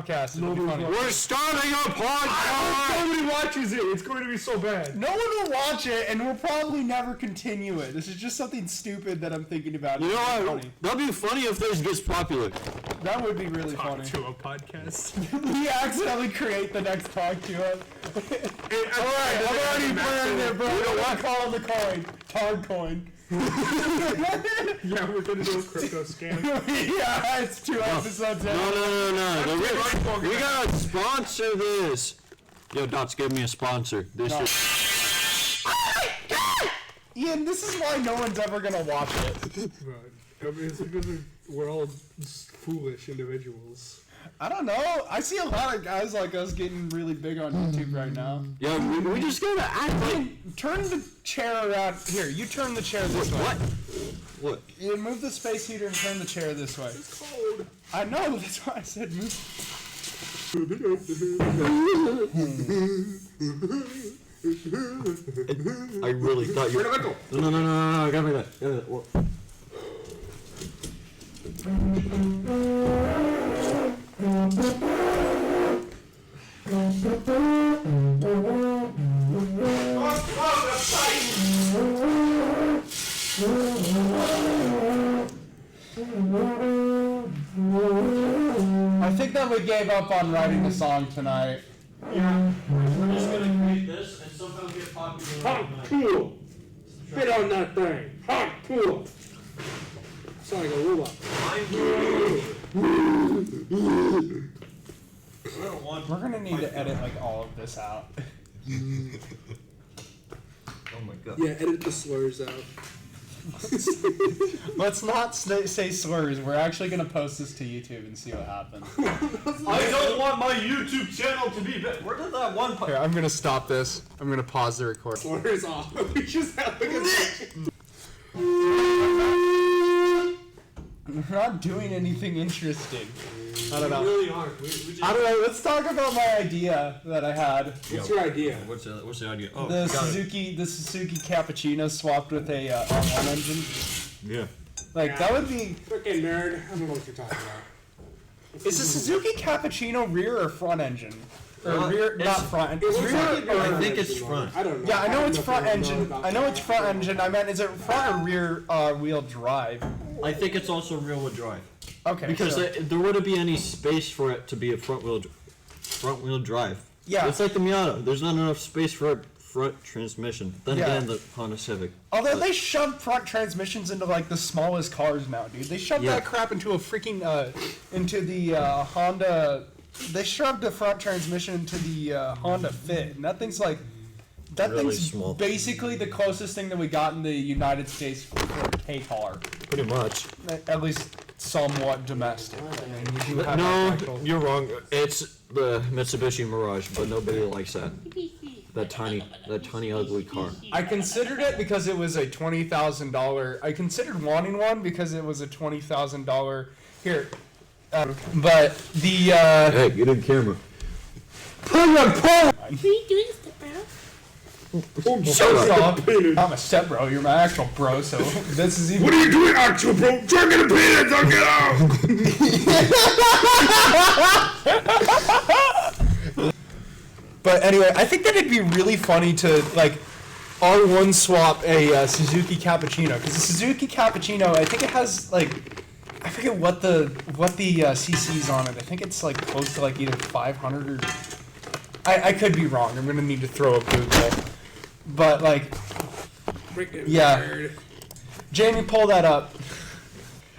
podcast. We're starting a podcast! Nobody watches it. It's going to be so bad. No one will watch it, and we'll probably never continue it. This is just something stupid that I'm thinking about. You know what? That'd be funny if this gets popular. That would be really Talk funny. to a podcast. We accidentally create the next talk to it. Alright, I'm already burning it, bro. You know what? Call the coin. Tard coin. Yeah, we're going to do a crypto scam. Yeah, it's 2 episodes in. No. We gotta sponsor this. Yo, Dots, give me a sponsor. This is... Ian, this is why no one's ever gonna watch it. Right. I mean, it's because we're all foolish individuals. I don't know. I see a lot of guys like us getting really big on YouTube right now. Yeah, we just gotta act like... Turn the chair around. Here, you turn the chair this way. What? You move the space heater and turn the chair this way. It's cold. I know, that's why I said move. I really thought you... Where'd it go? No, give me that. What? I think that we gave up on writing a song tonight. Yeah. We're just gonna create this and somehow get popular. Hot cool. Spit on that thing. Hot cool. Sound like a robot. We're gonna need to edit like all of this out. Oh my god. Yeah, edit the slurs out. Let's not say slurs. We're actually gonna post this to YouTube and see what happens. I don't want my YouTube channel to be big. Where did that one part? Here, I'm gonna stop this. I'm gonna pause the record. Slurs off. We just have to get... We're not doing anything interesting. I don't know. We really aren't. We just... I don't know. Let's talk about my idea that I had. What's your idea? What's the idea? Oh, The Suzuki Cappuccino swapped with a R1 engine. Yeah. Like that would be. Freaking nerd. I don't know what you're talking about. Is the Suzuki Cappuccino rear or front engine? Or rear, not front. It looks Rear. like it- I think it's front. I don't know. Yeah, I know it's have front nothing engine. about I know that. it's front engine. I meant, is it front or rear wheel drive? I think it's also rear-wheel drive. Okay. Because so, there wouldn't be any space for it to be a front-wheel drive. Yeah. It's like the Miata. There's not enough space for a front transmission. Then Yeah. again, the Honda Civic. although they shoved front transmissions into like the smallest cars now, dude. They shoved Yeah. that crap into a freaking into the Honda. They shoved a front transmission into the Honda Fit, and that thing's like. That Really thing's small. basically the closest thing that we got in the United States for a K-car. Pretty much. At least somewhat domestic. I mean, you do have No, actual- you're wrong. It's the Mitsubishi Mirage, but nobody likes that. That tiny ugly car. I considered it because it was a $20,000. I considered wanting one because it was a $20,000 here. But the Hey, get in camera. What are you doing, stepbro? Shut up. I'm a step bro. You're my actual bro. So this is even. What are you doing, actual bro? Drinking a peanut, don't get out! But anyway, I think that it'd be really funny to like R1 swap a Suzuki Cappuccino, because the Suzuki Cappuccino, I think it has like, I forget what the CC's on it. I think it's like close to like either 500 or I could be wrong. I'm gonna need to throw up Google. But like, Freaking yeah. nerd. Jamie, pull that up.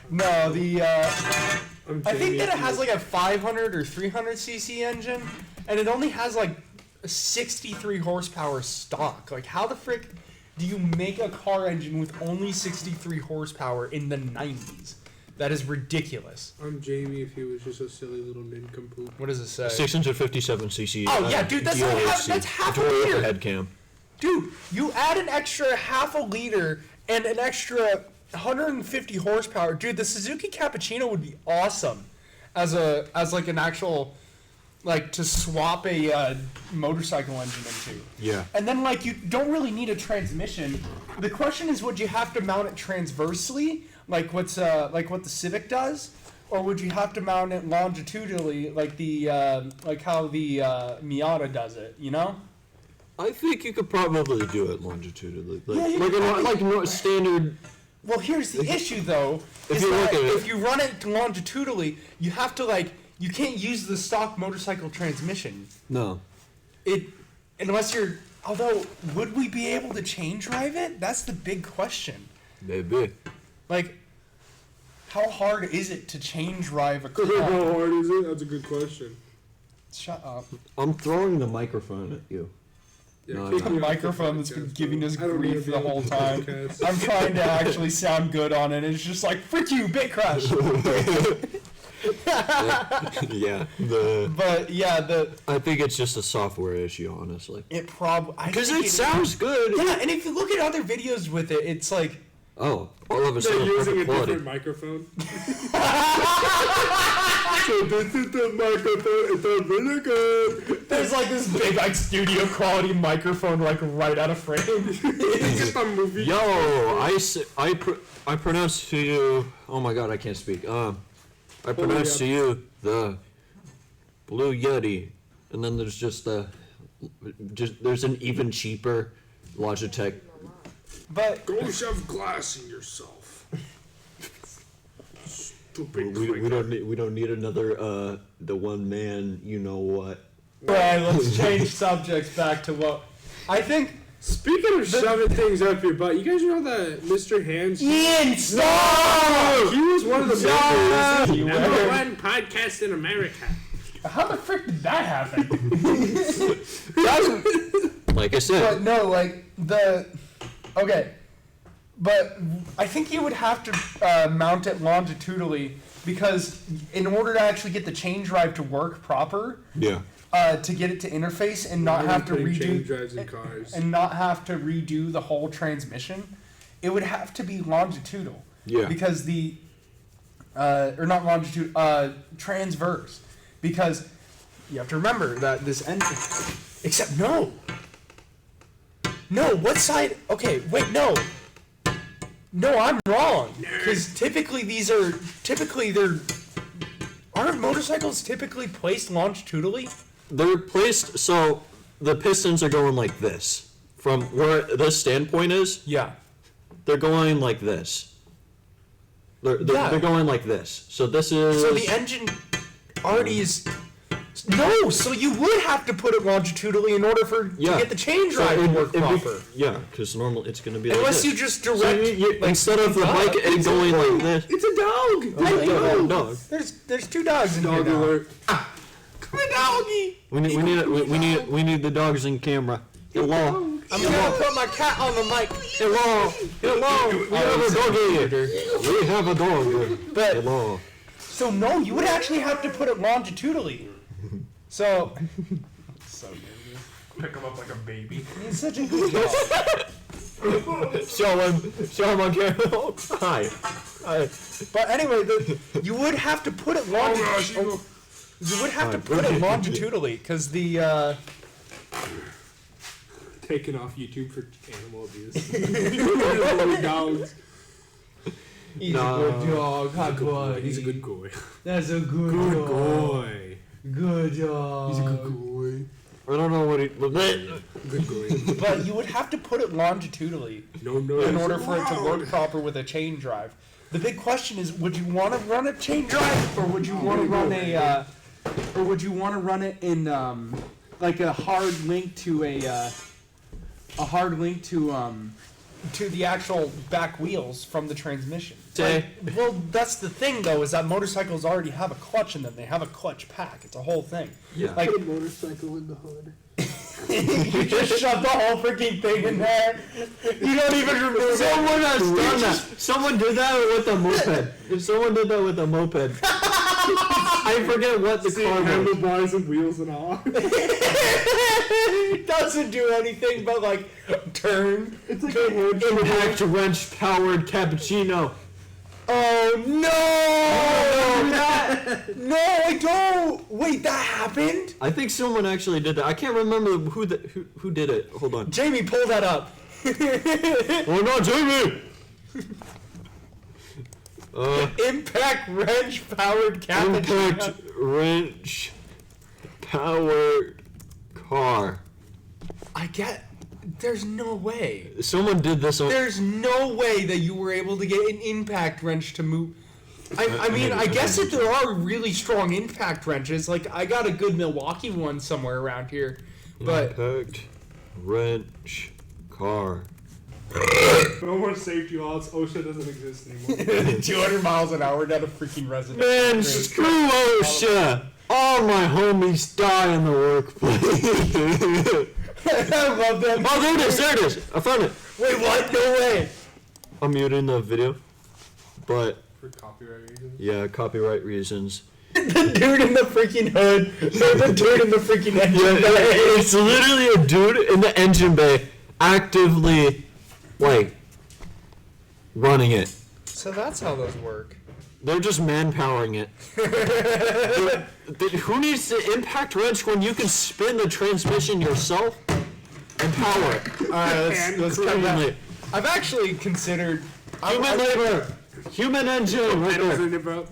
No, the I'm I think Jamie. that it has like a 500 or 300 cc engine, and it only has like 63 horsepower stock. Like, how the frick do you make a car engine with only 63 horsepower in the 90s? That is ridiculous. I'm Jamie if he was just a silly little nincompoop. What does it say? 657 cc. Oh, yeah, dude, that's not half- that's half a liter. Head cam. Dude, you add an extra half a liter and an extra 150 horsepower. Dude, the Suzuki Cappuccino would be awesome as like an actual, like, to swap a motorcycle engine into. Yeah. And then, like, you don't really need a transmission. The question is, would you have to mount it transversely, like what the Civic does, or would you have to mount it longitudinally, like how the Miata does it? You know? I think you could probably do it longitudinally, Yeah, standard. Well, here's the issue, though. If you look at it, if you run it longitudinally, you have to you can't use the stock motorcycle transmission. no. Unless you're. Although, would we be able to chain drive it? That's the big question. Maybe. Like, how hard is it to chain drive a car? How hard is it? That's a good question. Shut up. I'm throwing the microphone at you. Yeah, No, kick The me off the microphone that's been podcast, giving bro. us I don't need grief to the be on whole this time. podcast. I'm trying to actually sound good on it, and it's just like, frick you, Bit Crush! Yeah. But, yeah, I think it's just a software issue, honestly. it probably... Because it sounds good. Yeah, and if you look at other videos with it, it's like... Oh, all of a They're sudden, using a perfect quality. different microphone. So this is the microphone. It's a really good. There's like this big like studio quality microphone like right out of frame. It's just a movie. Yo, I pronounce to you. Oh my God, I can't speak. I pronounce to you the Blue Yeti, and then there's there's an even cheaper Logitech. But Go shove glass in yourself. Stupid. We don't need another the one man. You know what? right, let's change subjects back to what I think. Speaking of shoving things up your butt, you guys know that Mr. Hands? Ian, stop! He was one of the Stop! members. Number one podcast in America. How the frick did that happen? Like I said, But no, like okay, but I think you would have to mount it longitudinally because in order to actually get the chain drive to work proper, yeah. to get it to interface and not Why are have to we putting chain redo drives in cars? and not have to redo the whole transmission, it would have to be longitudinal. Yeah. Because the or not longitude, transverse. Because you have to remember that this end. Except no. No, what side? Okay, wait, no. No, I'm wrong. Because aren't motorcycles typically placed longitudinally? They're placed so the pistons are going like this. From where this standpoint is, Yeah. they're going like this. They're going like this. So this is. So the engine already is. No, so you would have to put it longitudinally in order to get the chain drive to work proper. Yeah, because normally it's going to be Unless like you this. just direct. Instead of the bike and going like this. It's a dog. Oh, dog. There's two dogs in Dog here now. alert. Come here, doggy. We need the dogs in camera. Hello. I'm gonna put my cat on the mic. Hello. We have a dog here. We have a dog. But Hello. so no, you would actually have to put it longitudinally. So. So Pick him up like a baby. he's such a good dog. Show him on camera. Hi. But anyway, you would have to put it longitudinally. You would have to put it longitudinally because the. Taken off YouTube for animal abuse. Dogs. He's a good dog. How good. He's a good boy. That's a good dog. Boy. Good dog. He's a good boy. I don't know what he. Good boy. But you would have to put it longitudinally No. in order for it to work proper with a chain drive. The big question is, would you want to run a chain drive, or would you want to run it in like a hard link to to the actual back wheels from the transmission? Well, that's the thing though, is that motorcycles already have a clutch in them. They have a clutch pack. It's a whole thing. Yeah. Like Put a motorcycle in the hood. you just shove the whole freaking thing in there. You don't even remember. Someone has done that. Someone did that with a moped. If someone did that with a moped, I forget what the car was. Handlebars and wheels and all. It doesn't do anything but like turn. It's like a Impact wrench powered cappuccino. Oh no! No, I don't. Wait, that happened? I think someone actually did that. I can't remember who did it. Hold on. Jamie, pull that up. Oh no, Jamie! Impact wrench powered cappuccino. Impact wrench powered car. There's no way. Someone did this on. There's no way that you were able to get an impact wrench to move. I mean, I guess that there are really strong impact wrenches. Like, I got a good Milwaukee one somewhere around here. But Impact wrench car. No more safety laws. OSHA doesn't exist anymore. 200 miles an hour down a freaking resident. Man, screw OSHA! All my homies die in the workplace. I love that. Oh, there it is. I found it. Wait, what? No way. I'm muting the video, but For copyright reasons. yeah, copyright reasons. The dude in the freaking hood. The dude in the freaking engine Yeah, bay. it's literally a dude in the engine bay actively, like, running it. So that's how those work. They're just manpowering it. Who needs to impact wrench when you can spin the transmission yourself and power it? Alright, let's cut that. Cleanly. I've actually considered... Human labor, human engine, right Pedals there. in it, bro.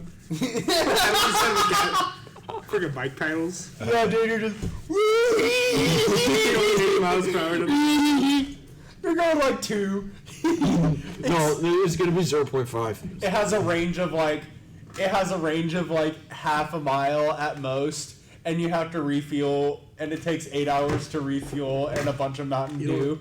Freaking bike pedals. Yeah, dude, you're just... 8 miles per hour. You're going like 2. No, it's gonna be 0.5. It has a range of like half a mile at most, and you have to refuel, and it takes 8 hours to refuel and a bunch of Mountain Dew.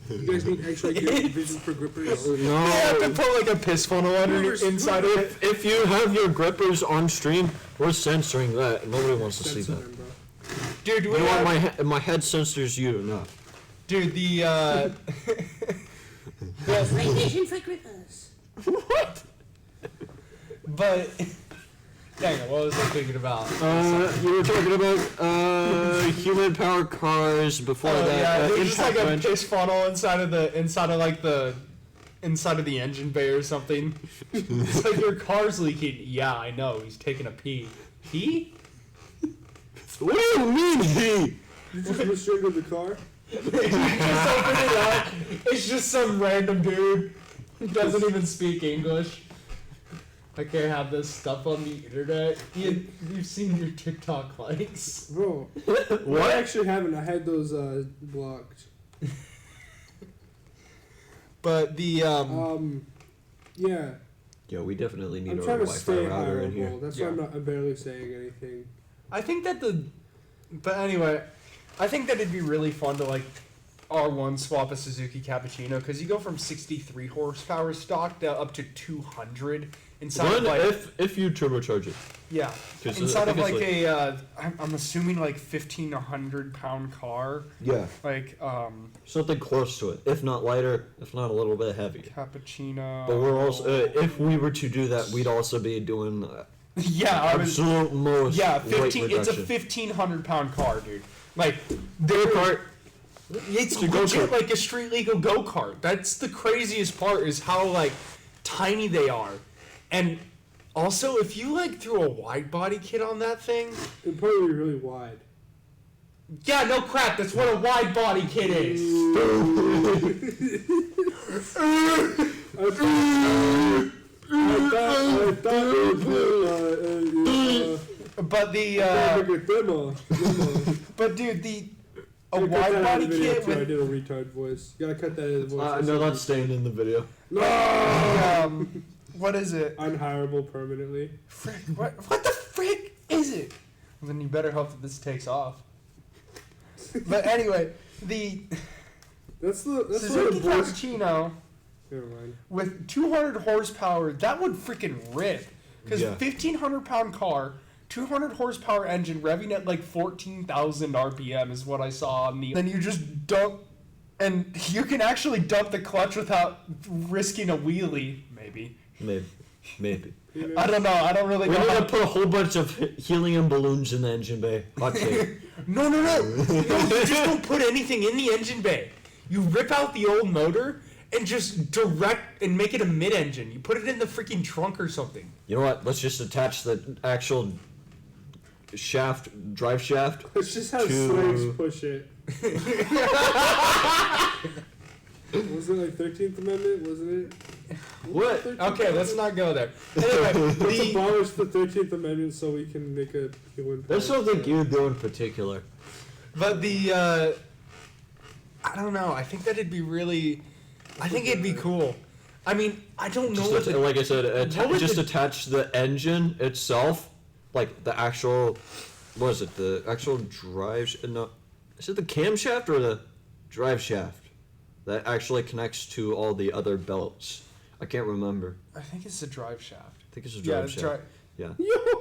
You guys need extra good vision for grippers. You have to No. put like a piss funnel inside of it. If you have your grippers on stream, we're censoring that. Nobody wants to see Censor that. them, bro. Dude, You know what? My head censors you enough. dude, the Vision for grippers. What? but dang it, what was I thinking about? You were talking about human powered cars before Oh, that. yeah, there's just like impact a wrench. piss funnel inside of the engine bay or something. It's like your car's leaking. Yeah, I know. He's taking a pee. Pee? What do you mean he? You just restricted the car? Just open it up. It's just some random dude who doesn't even speak English. I can't have this stuff on the internet. You've seen your TikTok likes. Bro. What? I actually haven't. I had those blocked. But the Yeah. Yeah, we definitely need I'm our trying to Wi-Fi stay router in here. hireable. That's Yeah. why I'm barely saying anything. I think that but anyway, I think that it'd be really fun to like R1 swap a Suzuki Cappuccino because you go from 63 horsepower stock to up to 200 inside of One, like if you turbocharge it. yeah 'Cause inside I of think like it's a I'm assuming like 1,500 pound car Yeah. like Something close to it. If not lighter, if not a little bit heavier. Cappuccino. But we're also, if we were to do that, we'd also be doing yeah I was absolute most yeah weight 15 it's a reduction. 1,500 pound car, dude. Like their Go-kart. It's It's a legit go-kart. like a street legal go-kart. That's the craziest part is how like tiny they are. And also if you like threw a wide body kit on that thing, It'd probably be really wide. yeah, no crap, that's what a wide body kit is. I thought But the but dude, a wide body kit I with did a retard voice. You gotta cut that in the voice. No, that's staying in the video. what is it? Unhireable permanently. Frick, what the frick is it? Well, then you better hope that this takes off. But anyway, That's Suzuki the voice. Cappuccino Never mind. with 200 horsepower, that would freaking rip. Because Yeah. 1,500 pound car, 200 horsepower engine, revving at like 14,000 RPM is what I saw on the. Then you just dump, and you can actually dump the clutch without risking a wheelie, maybe. Maybe. I don't know. I don't really We're know. gonna How... put a whole bunch of helium balloons in the engine bay. Hot take. No, you just don't put anything in the engine bay. You rip out the old motor and just direct and make it a mid-engine. You put it in the freaking trunk or something. You know what? Let's just attach the actual drive shaft. Let's just have To- slaves push it. Wasn't it like 13th Amendment? Wasn't it? What? 13th Okay, let's not go there. Anyway, Let's the, abolish the 13th Amendment so we can make a human. That's something you do in particular. but the, I don't know. I think that'd be really, I think it'd be cool. I mean, I don't know what the, Like I said, what would just the- attach the engine itself, like the actual, what is it? The actual drive? No, is it the camshaft or the drive shaft that actually connects to all the other belts? I can't remember. I think it's the drive shaft. I think it's a Yeah, drive it's shaft. Yeah,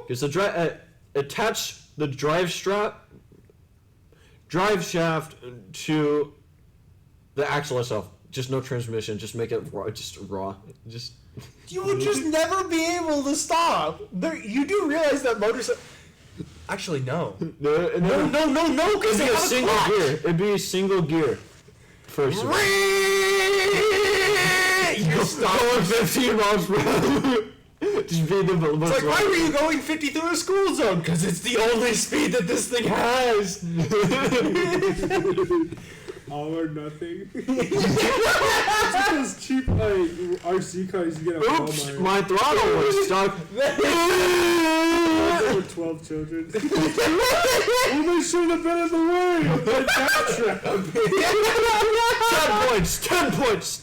because the attach the drive shaft to the axle itself. Just no transmission. Just make it raw. Just raw. Just. You would just never be able to stop. There, you do realize that motorcycle. Actually, no. No, No, because It'd they be a have a single clutch. gear. It'd be a single gear. First of all. You stop. Going 15 miles per hour. Just be the most. It's like, why were you going 50 through a school zone? Because it's the only speed that this thing has. All or nothing. It's because cheap RC cars you get at Oops, Walmart. my throttle was stuck. There were 12 children. Well, they should have been in the way of the cat trap. 10 points.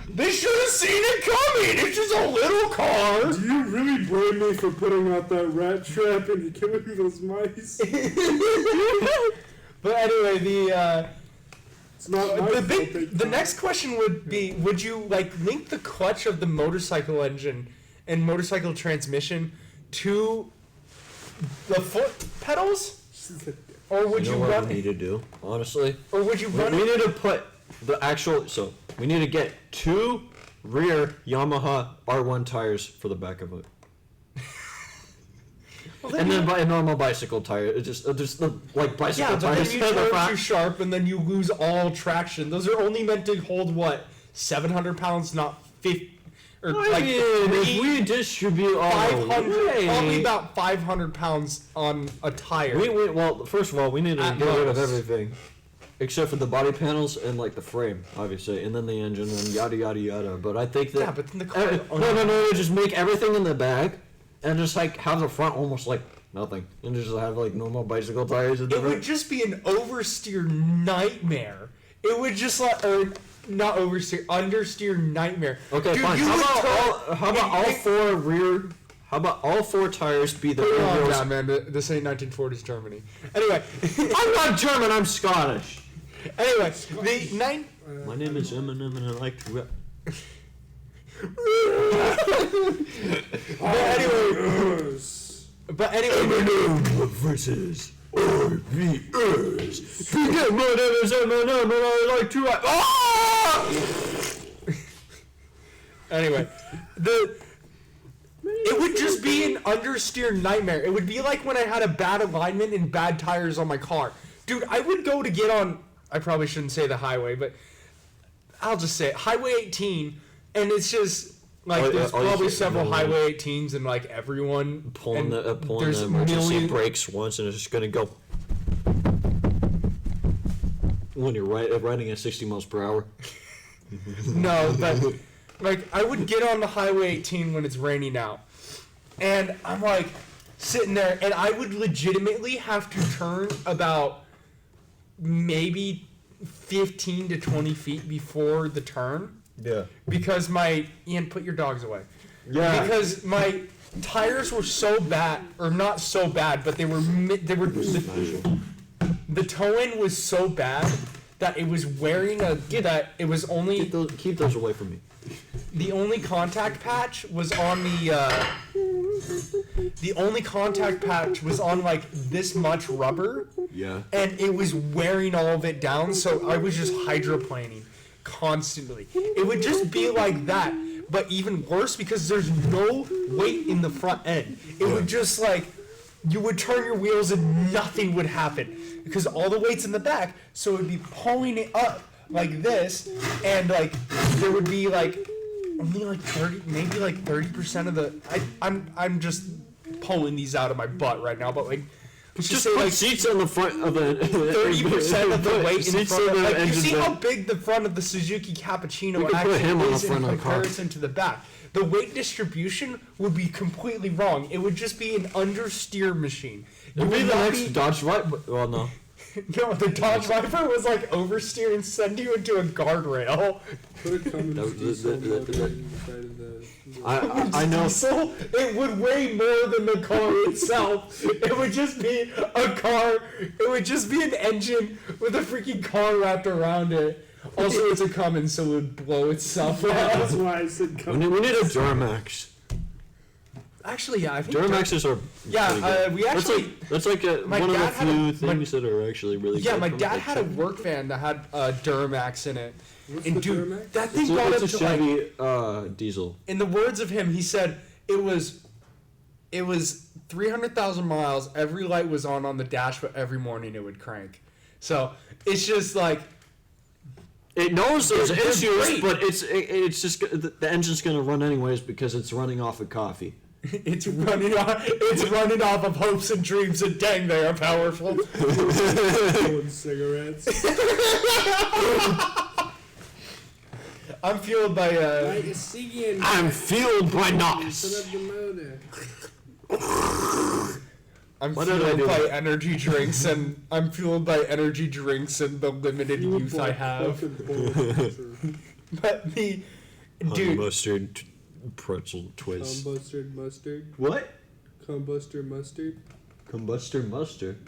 They should have seen it coming. It's just a little car. Do you really blame me for putting out that rat trap and killing those mice? But anyway, It's not my fault they the next question would be: would you like link the clutch of the motorcycle engine and motorcycle transmission to the foot pedals, or would You you know what run? we need to do, honestly? Or would you We run? need to put the actual. So we need to get 2 rear Yamaha R1 tires for the back of it, Well, and then buy a normal bicycle tire. It's just like bicycle yeah, but then tires. you for the turn front. too sharp, and then you lose all traction. Those are only meant to hold what 700 pounds, not 50. Or I like mean, if we distribute all 500, probably about 500 pounds on a tire. well, first of all, we need to At get rid of most. everything, except for the body panels and like the frame, obviously, and then the engine and yada yada yada. But I think that Yeah, but then the car. no, just make everything in the back, and just like have the front almost like nothing, and just have like normal bicycle tires in the It would front. just be an oversteer nightmare. It would just like, or not oversteer, understeer nightmare. Okay, Dude, fine. you How would about turn- all Hey, 4 rear? How about all 4 tires be the Put it rear on wheels? down, man. This ain't 1940s Germany. Anyway, I'm not German. I'm Scottish. anyway, the nine. My name is Eminem, and I like to rap. But anyway, Eminem versus RVS. Because my name is Eminem, and I like to rap. Ah! Anyway, it would just be an understeer nightmare. It would be like when I had a bad alignment and bad tires on my car. Dude, I would go to get on, I probably shouldn't say the highway, but I'll just say it, Highway 18, and it's just, like, there's all you probably say- several no. Highway 18s and, like, everyone. Pulling and the there's emergency brakes once, and it's just gonna go. When you're riding at 60 miles per hour. No, but like I would get on the Highway 18 when it's raining out, and I'm like sitting there, and I would legitimately have to turn about maybe 15 to 20 feet before the turn Yeah. because Ian, put your dogs away. Yeah. Because my tires were so bad, or not so bad, but they were the toe-in was so bad that it was wearing that it was only Keep those away from me. the only contact patch was on the only contact patch was on like this much rubber, Yeah. and it was wearing all of it down, so I was just hydroplaning constantly. It would just be like that, but even worse because there's no weight in the front end. It would just like you would turn your wheels and nothing would happen because all the weight's in the back, so it would be pulling it up like this, and like there would be like only like 30, maybe like 30% of the I'm just pulling these out of my butt right now, but like Just put seats on the front of the 30% of the weight in seats front of on the like, you engine see bay. how big the front of the Suzuki We Cappuccino could put actually him on the is in front of the car. comparison to the back. The weight distribution would be completely wrong. It would just be an understeer machine. It'd be would the not next Dodge Viper. Well, no. No, the Dodge Viper was like oversteer and send you into a guardrail. Put a Cummins That was- diesel that- motor that- inside of the. I know. Diesel, it would weigh more than the car itself. It would just be a car. It would just be an engine with a freaking car wrapped around it. Also, it's a Cummins, so it would blow itself That's up. why I said We Cummins. need a Duramax. Actually, yeah, I think Duramaxes are. Yeah, pretty good. we actually- That's like my one of the dad had a- few things that are actually really Yeah, good. my from, dad like, had a Chevy. work van that had Duramax in it. What's And the dude, Duramax? that thing got up It's a to like, Chevy diesel. in the words of him, he said it was 300,000 miles. Every light was on the dash, but every morning it would crank. So it's just like It knows there's They're issues, great. but it's just the engine's gonna run anyways because it's running off of coffee. it's running off of hopes and dreams, and dang, they are powerful. Rolling cigarettes. I'm fueled by Like a singing. I'm fueled by Put NOS. up the motor. I'm What did I fueled do? by energy drinks, and I'm fueled by energy drinks and the limited You youth I look have. fucking bullshit. But the Honey dude, mustard pretzel twist. Combusted mustard. What? Combustor mustard. Combustor mustard.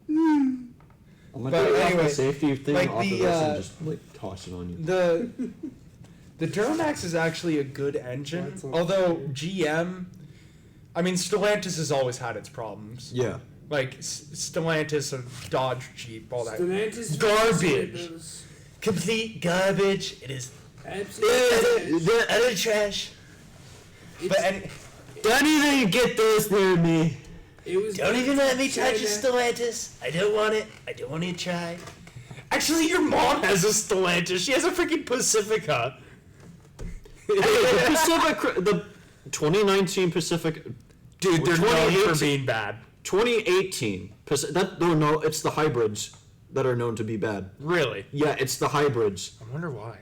I'm gonna But take off anyway, the safety thing like off the, of this uh, and just like toss it on you. the Duramax is actually a good engine, That's not although fair. GM. I mean, Stellantis has always had its problems. Yeah. Like Stellantis and Dodge Jeep, all that. Stellantis Garbage. was Complete garbage. It is absolutely. utter trash. But and, Don't even get those near me. It was. don't even let me touch a China. Stellantis. I don't want it. I don't want to try. Actually, your mom has a Stellantis. She has a freaking Pacifica. The 2019 Pacific. Dude, they're known 2018 for being bad. 2018. No, it's the hybrids that are known to be bad. Really? Yeah, it's the hybrids. I wonder why.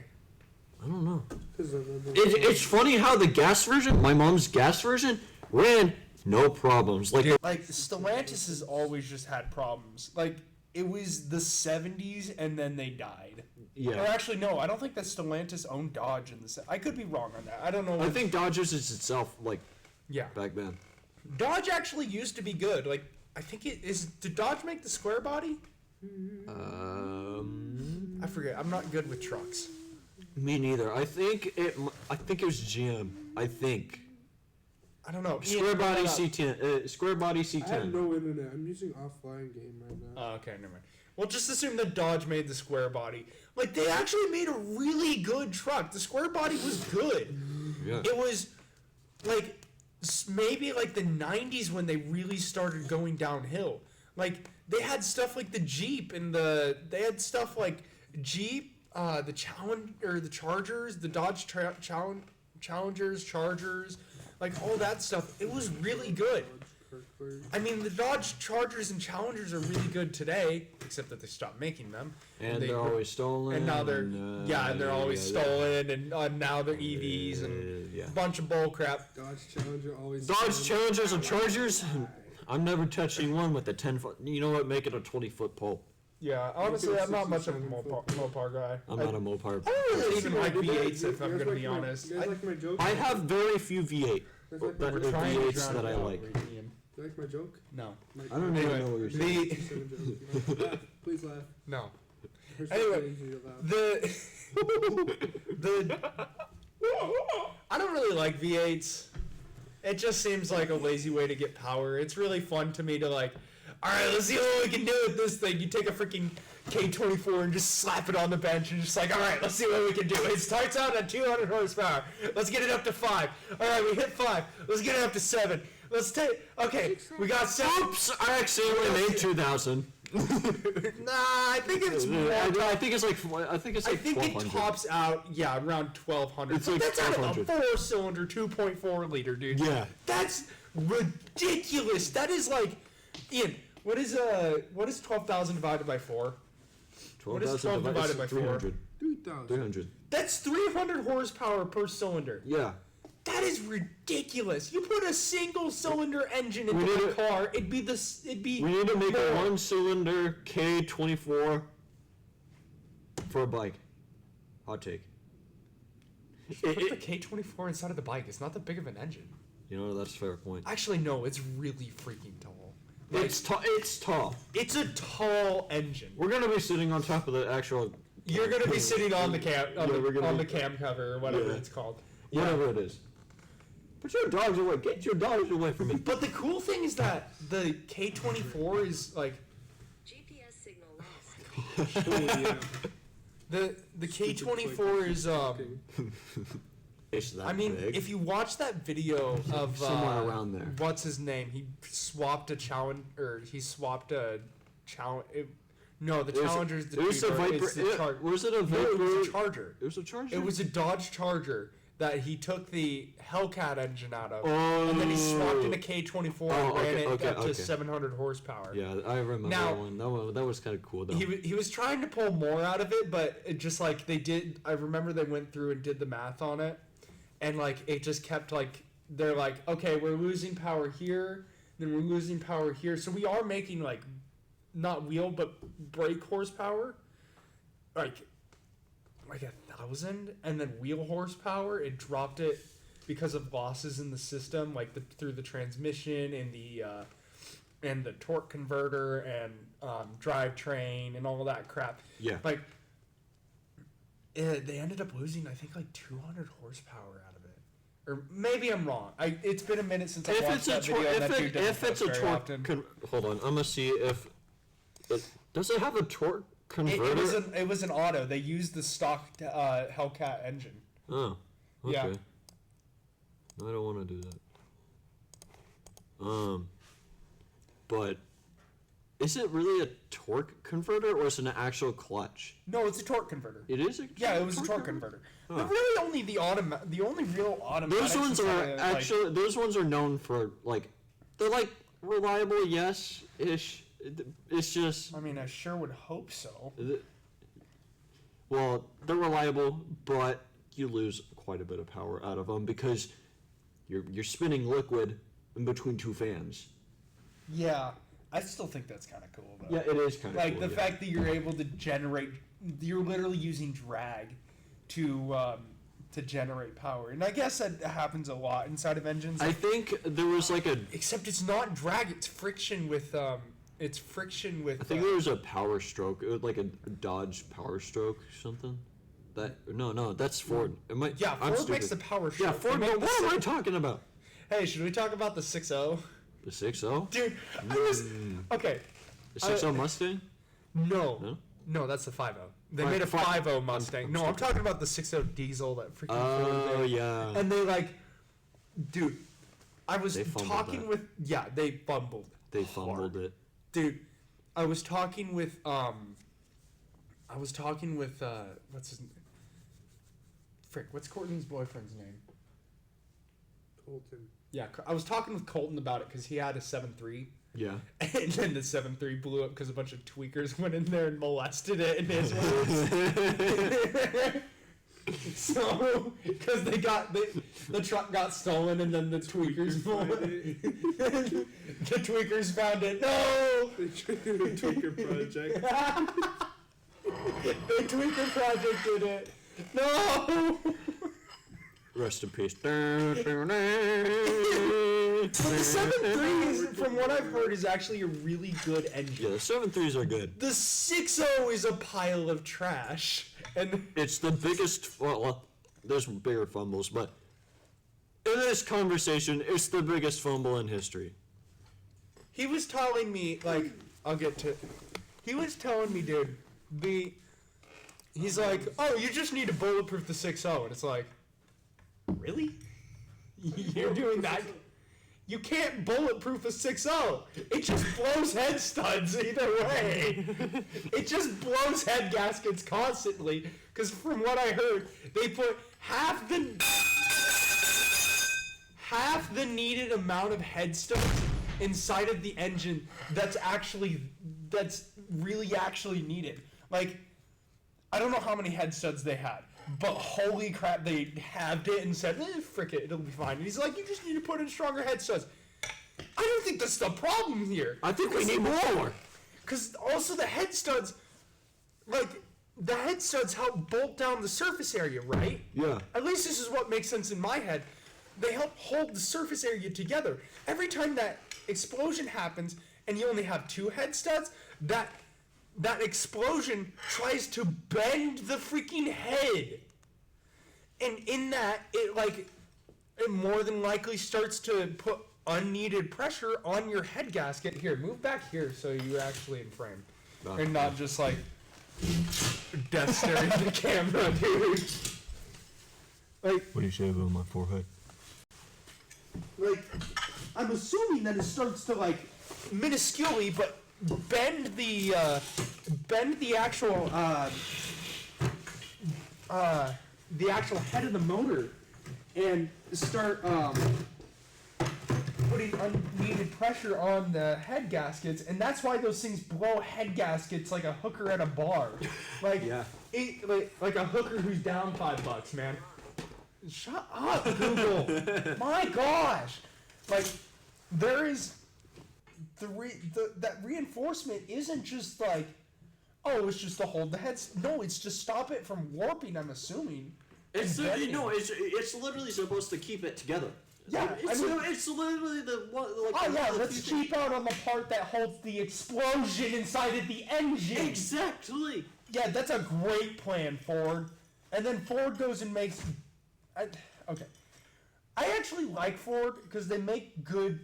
I don't know. 'Cause of the- It's funny how the gas version, my mom's gas version, ran no problems. Like, Like, Stellantis has always just had problems. Like, it was the 70s and then they died. Or yeah. actually, no, I don't think that Stellantis owned Dodge in the I could be wrong on that. I don't know. I think Dodgers is itself, like, Yeah. back then. Dodge actually used to be good. Like, I think it is. Did Dodge make the square body? I forget. I'm not good with trucks. Me neither. I think it was GM. I think. I don't know. Square body Ian, C10. Square body I have C10. no internet. I'm using offline game right now. Oh, okay, never mind. Well, just assume that Dodge made the square body. Like, they actually made a really good truck. The square body was good. Yeah. It was, like, maybe, like, the 90s when they really started going downhill. Like, they had stuff like the Jeep and they had stuff like Jeep, the Chargers, the Dodge Challengers, Chargers, like, all that stuff. It was really good. I mean, the Dodge Chargers and Challengers are really good today, except that they stopped making them. And they're always stolen. And now they're and they're always stolen, and now they're EVs and yeah. a bunch of bull crap. Dodge Challenger always. Dodge Challengers and Chargers. I'm never touching one with a 10-foot. You know what? Make it a 20-foot pole. Yeah, honestly, I'm not much of a Mopar guy. I'm not a Mopar. I don't really even like V8s, if I'm gonna be honest. You guys like my joke? I have very few V8. You guys like my But joke? the V8s that I like. You like my joke? No. I don't even know what you're saying. The Laugh. Please laugh. no. We're Anyway, getting you to laugh. The I don't really like V8s. It just seems like a lazy way to get power. It's really fun to me to like, all right, let's see what we can do with this thing. You take a freaking K24 and just slap it on the bench and just like, all right, let's see what we can do. It starts out at 200 horsepower. Let's get it up to 5. All right, we hit 5. Let's get it up to 7. Let's take. Okay, we got 7. Oops! I accidentally made 2,000. Nah, I think it's more. I think it's like I think it 1,200. tops out, around 1,200. It's like That's out of a 1,200. 4-cylinder, 2.4 liter, dude. Yeah. That's ridiculous. That is like, Ian, what is 12,000 divided by 4? 12,000 divided by 300. 3,000. 300. That's 300 horsepower per cylinder. Yeah. That is ridiculous. You put a single cylinder engine into a car, it'd be. We need to make a 1-cylinder K24 for a bike. Hot take. Put the K24 inside of the bike. It's not that big of an engine. You know, that's a fair point. Actually, no. It's really freaking tall. Like, It's tall. it's a tall engine. We're gonna be sitting on top of the actual. You're gonna be sitting on the cam on the be- cam cover or whatever Yeah. it's called. Whatever it is. Put your dogs away. Get your dogs away from me. But the cool thing is that the K24 is like GPS signal lost. Oh, yeah. the K24 is It's that I mean, big. if you watch that video of Somewhere around there. what's his name? He swapped a challenge, or he swapped a challenge. No, the Challenger's the it was a Tudor, Viper. it's the Char- Was it a No, Viper? it was a Charger. It was a Charger. It was a Dodge Charger that he took the Hellcat engine out of, Oh. and then he swapped in a K24 and Oh, ran okay, it okay, up to okay. 700 horsepower. Yeah, I remember Now- that one. That was kind of cool though. He was trying to pull more out of it, but it just like they did. I remember they went through and did the math on it, and like it just kept like they're like, okay, we're losing power here, then we're losing power here, so we are making like not wheel but brake horsepower, like 1,000, and then wheel horsepower it dropped it because of losses in the system, like through the transmission and the torque converter and drivetrain and all that crap. Yeah. Like they ended up losing, I think, like 200 horsepower out of it. Or maybe I'm wrong. It's been a minute since I if watched it's a that video. torque, And that dude doesn't if it's a post very torque, often. hold on. I'm gonna see if does it have a torque converter. It was an auto. They used the stock Hellcat engine. Oh, okay. Yeah. I don't want to do that. But is it really a torque converter or is it an actual clutch? No, it's a torque converter. It is. Yeah, it was a torque converter. Huh. But really, only the only real automatic. Those ones are actually. Those ones are known for like. They're like reliable, yes, ish. It's just. I mean, I sure would hope so. Well, they're reliable, but you lose quite a bit of power out of them because you're spinning liquid in between two fans. Yeah, I still think that's kind of cool though. Yeah, it is kind of Like cool, the yeah. fact that you're able to generate, you're literally using drag to generate power, and I guess that happens a lot inside of engines. I think there was like a. Except it's not drag; it's friction with. It's friction with. I think there was a power stroke. It was like a Dodge Power Stroke or something. That no, that's Ford. It might. Yeah, I'm Ford makes stupid. the power Yeah, stroke. Ford. They make What the am I talking about? Hey, should we talk about the 6.0? The 6.0. Dude, I was okay. The 6.0 Mustang. No, that's the 5.0. They Fi- made a fi- 5.0 Mustang. I'm No, I'm stupid. talking about the 6.0 diesel that freaking Ford Oh made. yeah. And they like, dude, I was They fumbled talking that. with they fumbled. They hard. fumbled it. Dude, I was talking with what's his name? Frick, what's Courtney's boyfriend's name? Colton. Yeah, I was talking with Colton about it because he had a 7.3. Yeah. And then the 7.3 blew up because a bunch of tweakers went in there and molested it in his words. So, because the truck got stolen and then the tweakers the tweakers found it. No! The Tweaker Project. The tweaker project did it. No! Rest in peace. But the 7.3 is, from what I've heard, is actually a really good engine. Yeah, the 7.3s are good. The 6.0 is a pile of trash. And It's the biggest. Well, there's bigger fumbles, but in this conversation, it's the biggest fumble in history. he was telling me, like, he was telling me, dude, he's like, oh, you just need to bulletproof the 6.0. And it's like, really? You're doing that? You can't bulletproof a 6.0. It just blows head studs either way. It just blows head gaskets constantly. Because from what I heard, they put half half the needed amount of head studs inside of the engine that's really actually needed. Like, I don't know how many head studs they had, but holy crap, they halved it and said, frick it, it'll be fine. And he's like, you just need to put in stronger head studs. I don't think that's the problem here. I think we need more. Because also the head studs, like, the head studs help bolt down the surface area, right? Yeah. At least this is what makes sense in my head. They help hold the surface area together. Every time that explosion happens and you only have 2 head studs, that explosion tries to bend the freaking head. And in that, it more than likely starts to put unneeded pressure on your head gasket. Here, move back here so you're actually in frame. And not just like death staring at the camera, dude. Like, What do you say about my forehead? like, I'm assuming that it starts to like minusculely, but bend the actual head of the motor and start putting unneeded pressure on the head gaskets, and that's why those things blow head gaskets like a hooker at a bar. Like, Yeah. like a hooker who's down $5, man. Shut up, Google. My gosh. Like, there is that reinforcement isn't just like, oh, it's just to hold the heads. No, it's to stop it from warping, I'm assuming. It's And bending. it's literally supposed to keep it together. Yeah, it's literally the one. Like, Oh yeah, the let's few cheap out on the part that holds the explosion inside of the engine. Exactly. Yeah, that's a great plan, Ford. And then Ford goes and makes. Okay, I actually like Ford because they make good.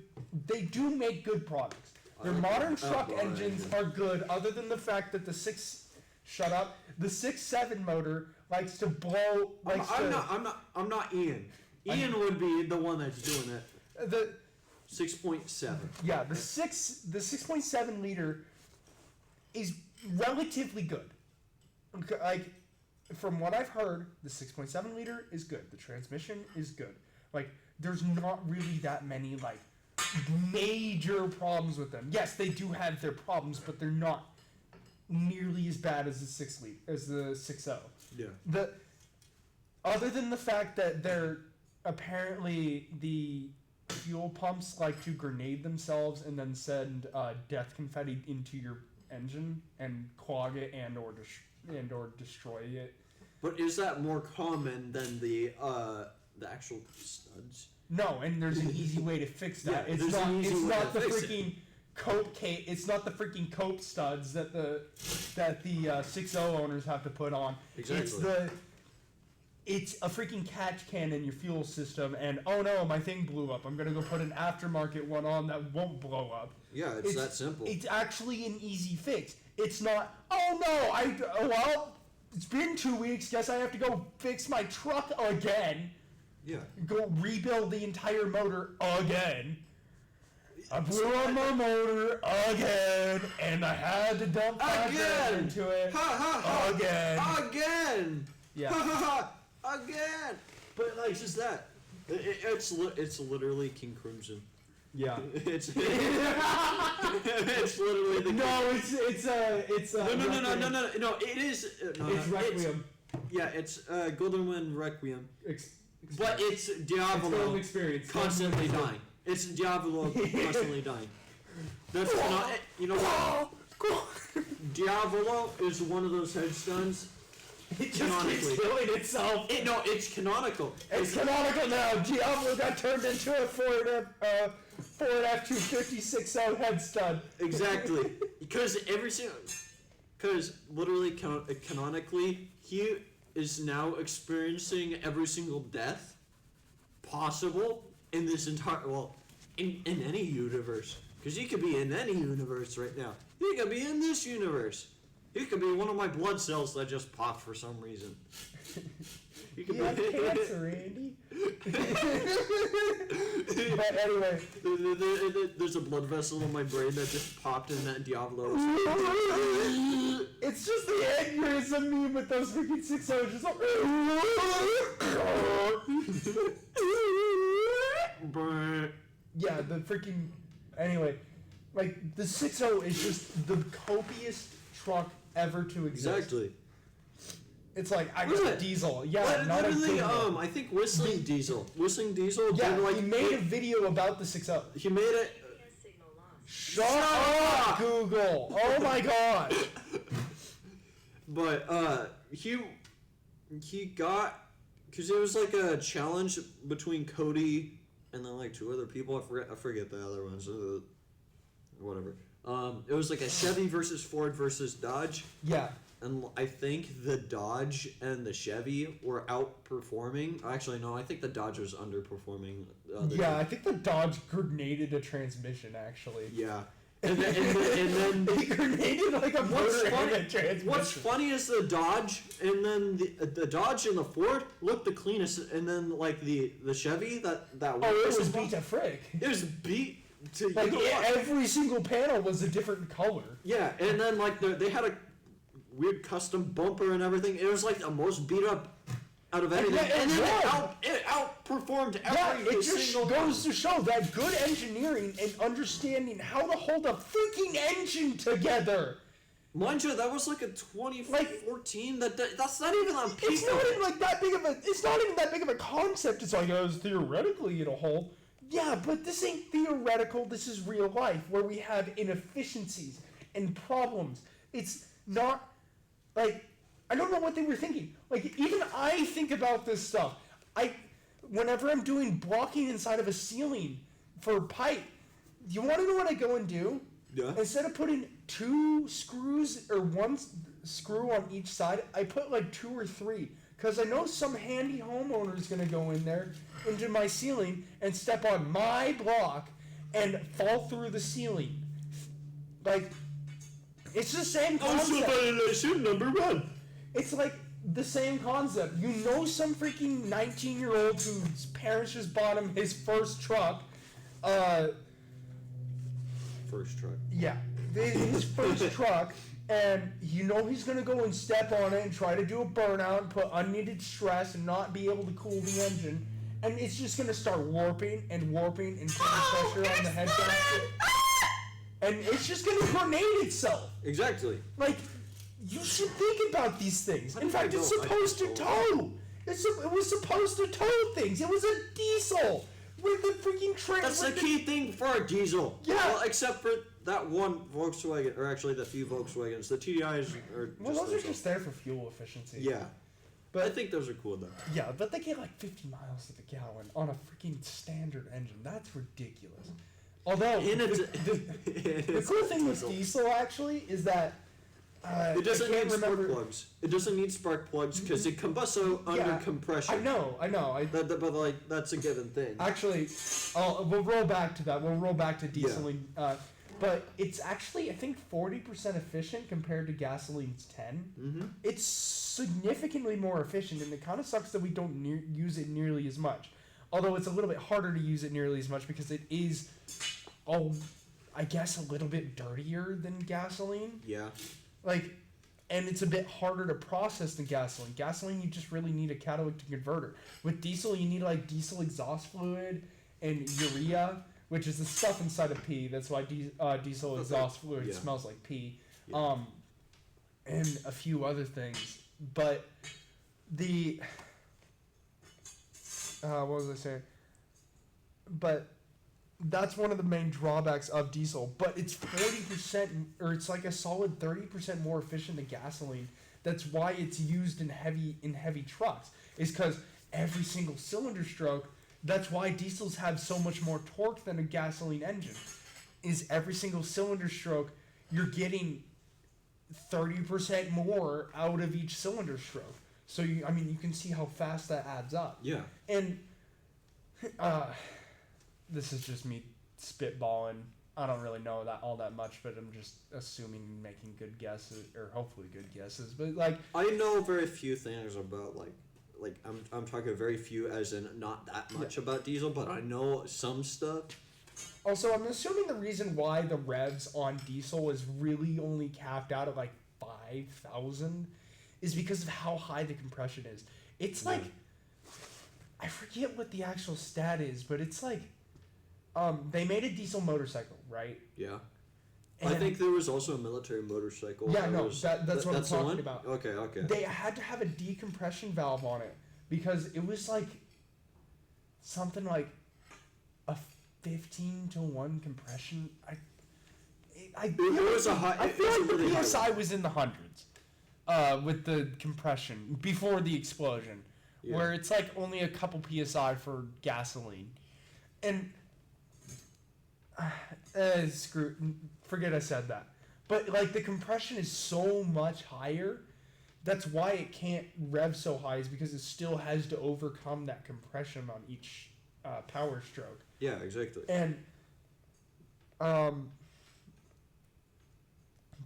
They do make good products. Their modern truck engines are good, other than the fact that the 6.7 motor likes to blow. I'm not Ian. Ian would be the one that's doing it. The 6.7. Yeah, the 6.7 liter is relatively good. Okay, like, from what I've heard, the 6.7 liter is good. The transmission is good. Like, there's not really that many like major problems with them. Yes, they do have their problems, but they're not nearly as bad as the 6.0. Yeah. Other than the fact that they're apparently the fuel pumps like to grenade themselves and then send death confetti into your engine and clog it and or destroy it. But is that more common than the actual studs? No, and there's an easy way to fix that. Yeah, it's there's an easy way not to the fix freaking cope case. It's not the freaking cope studs that the 6.0 owners have to put on. Exactly. It's a freaking catch can in your fuel system, and oh no, my thing blew up. I'm gonna go put an aftermarket one on that won't blow up. Yeah, it's that simple. It's actually an easy fix. It's not, oh no, well, it's been 2 weeks, guess I have to go fix my truck again. Yeah. Go rebuild the entire motor again. I blew on my motor again, and I had to dump $5 into it again. Yeah. Again. But like, just that. It's literally King Crimson. Yeah. It's literally the. No, it's No. It is. It's Requiem. It's Golden Wind Requiem. But it's It's Diavolo experience. constantly dying. It's Diavolo constantly dying. That's not. You know what? Diavolo is one of those headstones. It just keeps killing itself. It's canonical. It's canonical now. Diablo got turned into a Ford F-250 6.0 headstone. Exactly. Because literally canonically, he is now experiencing every single death possible in this entire, in any universe. Because he could be in any universe right now. He could be in this universe. He could be one of my blood cells that just popped for some reason. He could You have cancer, Andy. But anyway. There's a blood vessel in my brain that just popped in that Diablo. It's just the aneurysm meme with those freaking 6.0s just like... Yeah, the freaking. Anyway, like the 6.0 is just the copious truck ever to exist. Exactly. It's like I Was got it? diesel. Yeah, But not a literally, good one. I think Whistling Diesel. Whistling Diesel Yeah, did like he made a video about the 6.0. he made it. GPS signal lost. Shut up, Google! Oh my god! But he got, because it was like a challenge between Cody and then like 2 other people. I forget the other ones. Whatever. It was like a Chevy versus Ford versus Dodge, Yeah, and I think the Dodge and the Chevy were outperforming. Actually, no, I think the Dodge was underperforming. The other yeah. two. I think the Dodge grenaded a transmission actually. Yeah. And then He grenaded like a What's motor funny, and a transmission. what's funny is the Dodge, and then the Dodge and the Ford looked the cleanest, and then like the Chevy that Oh, it was beat to frick. It was beat to Like you know what? every single panel was a different color. Yeah, and then like they had a weird custom bumper and everything. It was like the most beat up out of anything, Yeah, it and then was. it outperformed Yeah, every it just single goes one. to show that good engineering and understanding how to hold a freaking engine together. Mind you, that was like a 2014. That's not even on peak. It's not even like that big of a. It's not even that big of a concept. It's like theoretically it'll hold. Yeah, but this ain't theoretical. This is real life where we have inefficiencies and problems. It's not like I don't know what they were thinking. Like even I think about this stuff. Whenever I'm doing blocking inside of a ceiling for pipe, you want to know what I go and do? Yeah. Instead of putting 2 screws or 1 screw on each side, I put like 2 or 3. Because I know some handy homeowner is going to go in there into my ceiling and step on my block and fall through the ceiling. Like, it's the same concept. violation number 1. It's like the same concept. You know some freaking 19-year-old whose parents just bought him his first truck. First truck. Yeah, his first truck, and you know he's gonna go and step on it and try to do a burnout and put unneeded stress and not be able to cool the engine, and it's just gonna start warping and putting pressure on the head gasket, and it's just gonna grenade itself. Exactly. Like, you should think about these things. In I fact, it's don't. I supposed to don't. tow. It was supposed to tow things. It was a diesel with the freaking train. That's the key thing for a diesel. Yeah. Well, except for that one Volkswagen, or actually the few Volkswagens. The TDIs are Well, just those are just there for fuel efficiency. Yeah. But I think those are cool though. Yeah, but they get like 50 miles to the gallon on a freaking standard engine. That's ridiculous. Although, the cool thing with diesel actually is that it doesn't I can't need spark remember. plugs. It doesn't need spark plugs because it combusts out under Yeah, compression. I know. But like that's a given thing. Actually, we'll roll back to that. We'll roll back to dieseling. But it's actually, I think, 40% efficient compared to gasoline's 10. Mm-hmm. It's significantly more efficient, and it kind of sucks that we don't use it nearly as much. Although it's a little bit harder to use it nearly as much because it is, I guess, a little bit dirtier than gasoline. Yeah. Like, and it's a bit harder to process than gasoline. Gasoline, you just really need a catalytic converter. With diesel, you need like diesel exhaust fluid and urea, which is the stuff inside of pee. That's why diesel exhaust fluid smells like pee. Yeah. And a few other things. But what was I saying? But that's one of the main drawbacks of diesel. But it's 40%, or it's like a solid 30% more efficient than gasoline. That's why it's used in heavy trucks. Is because every single cylinder stroke. That's why diesels have so much more torque than a gasoline engine. Is every single cylinder stroke, you're getting 30% more out of each cylinder stroke. So you can see how fast that adds up. Yeah. And this is just me spitballing. I don't really know all that much, but I'm just assuming, making good guesses, or hopefully good guesses. But like, I know very few things about like I'm talking very few as in not that much about diesel, but I know some stuff. also, I'm assuming the reason why the revs on diesel is really only capped out at like 5,000 is because of how high the compression is. It's like I forget what the actual stat is, but it's like, they made a diesel motorcycle, right? Yeah. And I think there was also a military motorcycle. Yeah, no, was, that's what I'm the talking one? about. Okay. They had to have a decompression valve on it because it was like something like a 15-to-1 compression. I feel It was a high. I it feel was a like the really high PSI one. was in the hundreds with the compression before the explosion, Yeah. where it's like only a couple PSI for gasoline. And forget I said that. But like the compression is so much higher. That's why it can't rev so high, is because it still has to overcome that compression on each power stroke. Yeah, exactly. And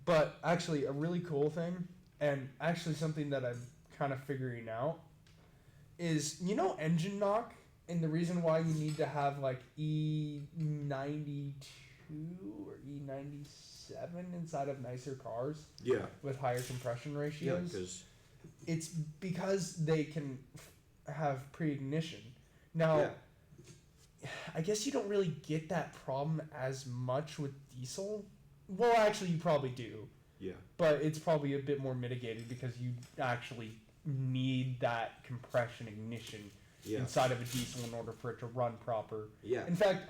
but actually a really cool thing, and actually something that I'm kind of figuring out, is engine knock, and the reason why you need to have like E92 or E97 inside of nicer cars Yeah. with higher compression Yeah, ratios. because It's because they can have pre-ignition. Now, yeah. I guess you don't really get that problem as much with diesel. Well, actually, you probably do, Yeah. but it's probably a bit more mitigated because you actually need that compression ignition Yeah. inside of a diesel in order for it to run proper. Yeah. In fact,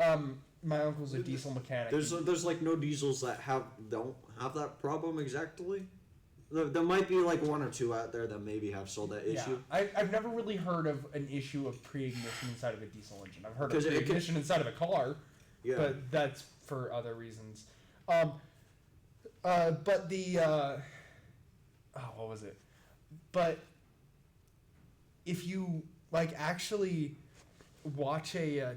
my uncle's a diesel mechanic. There's like no diesels that don't have that problem exactly. There might be like one or two out there that maybe have solved that issue. I've never really heard of an issue of pre-ignition inside of a diesel engine. I've heard of 'Cause it can- pre-ignition inside of a car, Yeah. but that's for other reasons. But the what was it? But if you like actually watch the